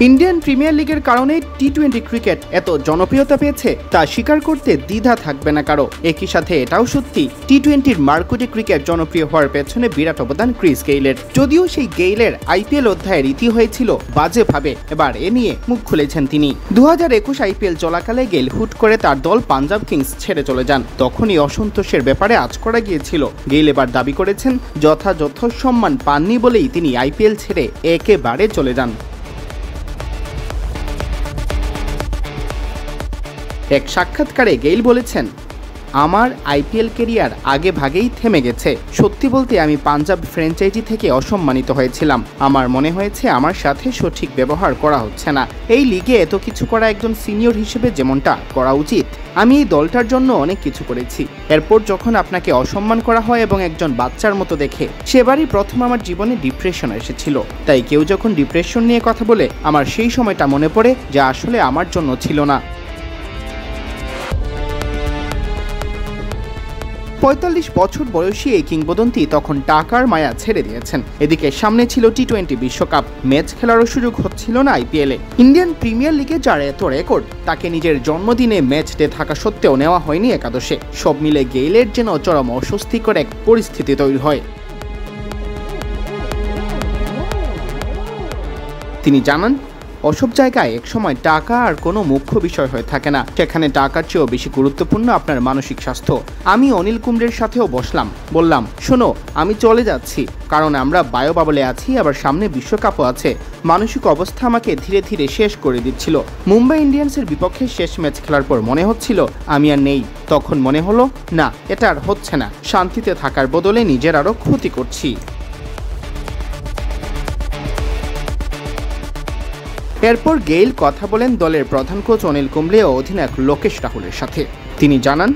Indian premier লিগের কারণে টি-20 cricket এত জনপ্রিয়তা পেয়েছে তা স্বীকার করতে দ্বিধা থাকবে না কারো। একই সাথে এটাও সত্যি, টি-20-র মারকুটে ক্রিকেট জনপ্রিয় হওয়ার পেছনে বিরাট অবদান ক্রিস গেইলের। যদিও সেই গেইলের আইপিএল অধ্যায়ের ইতি হয়েছিল বাজেভাবে, এবার এ নিয়ে মুখ খুলেছেন তিনি। 2021 আইপিএল চলাকালে গেইল হুট করে তার দল পাঞ্জাব কিংস ছেড়ে চলে যান। তখনই অসন্তোষের ব্যাপারে আঁচ করা গিয়েছিল। গেইল এবার দাবি করেছেন যথাযথ সম্মান পাননি বলেই তিনি আইপিএল ছেড়ে একেবারে চলে যান। এক সাক্ষাৎকারে গেইল বলেছেন, আমার আইপিএল কেরিয়ার আগে ভাগেই থেমে গেছে। সত্যি বলতে আমি পাঞ্জাব ফ্র্যাঞ্চাইজি থেকে অসম্মানিত হয়েছিলাম। আমার মনে হয়েছে আমার সাথে সঠিক ব্যবহার করা হচ্ছে না। এই লিগে এত কিছু করা একজন সিনিয়র হিসেবে যেমনটা করা উচিত। আমি এই দলটার জন্য অনেক কিছু করেছি। এরপর যখন আপনাকে অসম্মান করা হয় এবং একজন বাচ্চার মতো দেখে, সেবারই প্রথম আমার জীবনে ডিপ্রেশন এসেছিল। তাই কেউ যখন ডিপ্রেশন নিয়ে কথা বলে, আমার সেই সময়টা মনে পড়ে যা আসলে আমার জন্য ছিল না। 45 বছর বয়সী এই কিংবদন্তি তখন টাকার মায়া ছেড়ে দিয়েছেন। এদিকে সামনে ছিল টি-20 বিশ্বকাপ, ম্যাচ খেলারও সুযোগ হচ্ছিল না আইপিএলে। ইন্ডিয়ান প্রিমিয়ার লিগে যার এত রেকর্ড, তাকে নিজের জন্মদিনে ম্যাচ ডে থাকা সত্ত্বেও নেওয়া হয়নি একাদশে। সব মিলে গেইলের যেন চরম অস্বস্তিকর এক পরিস্থিতি তৈরি হয়। তিনি জানান, ওসব জায়গায় একসময় টাকা আর কোনো মুখ্য বিষয় হয়ে থাকে না। সেখানে টাকার চেয়েও বেশি গুরুত্বপূর্ণ আপনার মানসিক স্বাস্থ্য। আমি অনিল কুম্বলের সাথেও বললাম, শোনো, আমি চলে যাচ্ছি, কারণ আমরা বায়ো বাবলে আছি, আবার সামনে বিশ্বকাপও আছে। মানসিক অবস্থা আমাকে ধীরে ধীরে শেষ করে দিচ্ছিল। মুম্বাই ইন্ডিয়ান্সের বিপক্ষে শেষ ম্যাচ খেলার পর মনে হচ্ছিল আমি আর নেই। তখন মনে হলো না, এটা আর হচ্ছে না। শান্তিতে থাকার বদলে নিজের আরও ক্ষতি করছি। এরপর গেইল কথা বলেন দলের প্রধান কোচ অনিল কুম্বলে ও অধিনায়ক লোকেশ রাহুলের সাথে। তিনি জানান,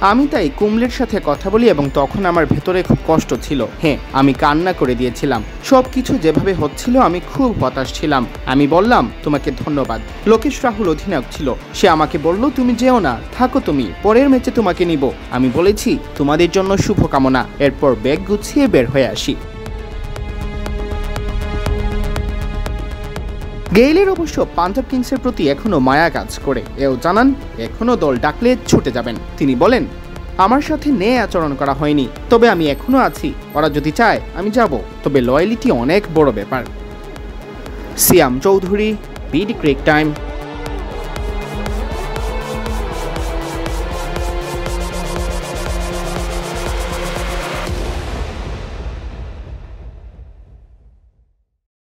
আমি তাই কুম্বলের সাথে কথা বলি এবং তখন আমার ভেতরে খুব কষ্ট ছিল। হ্যাঁ, আমি কান্না করে দিয়েছিলাম। সব কিছু যেভাবে হচ্ছিল আমি খুব হতাশ ছিলাম। আমি বললাম, তোমাকে ধন্যবাদ। লোকেশ রাহুল অধিনায়ক ছিল। সে আমাকে বলল, তুমি যেও না, থাকো তুমি, পরের ম্যাচে তোমাকে নিব। আমি বলেছি, তোমাদের জন্য শুভকামনা। এরপর ব্যাগ গুছিয়ে বের হয়ে আসি। গেইলের অবশ্য পাঞ্জাব কিংসের প্রতি এখনও মায়া কাজ করে। এও জানান, এখনও দল ডাকলে ছুটে যাবেন। তিনি বলেন, আমার সাথে ন্যায় আচরণ করা হয়নি, তবে আমি এখনও আছি। ওরা যদি চায় আমি যাব, তবে লয়ালিটি অনেক বড় ব্যাপার। সিয়াম চৌধুরী, বিডি ক্রিক টাইম।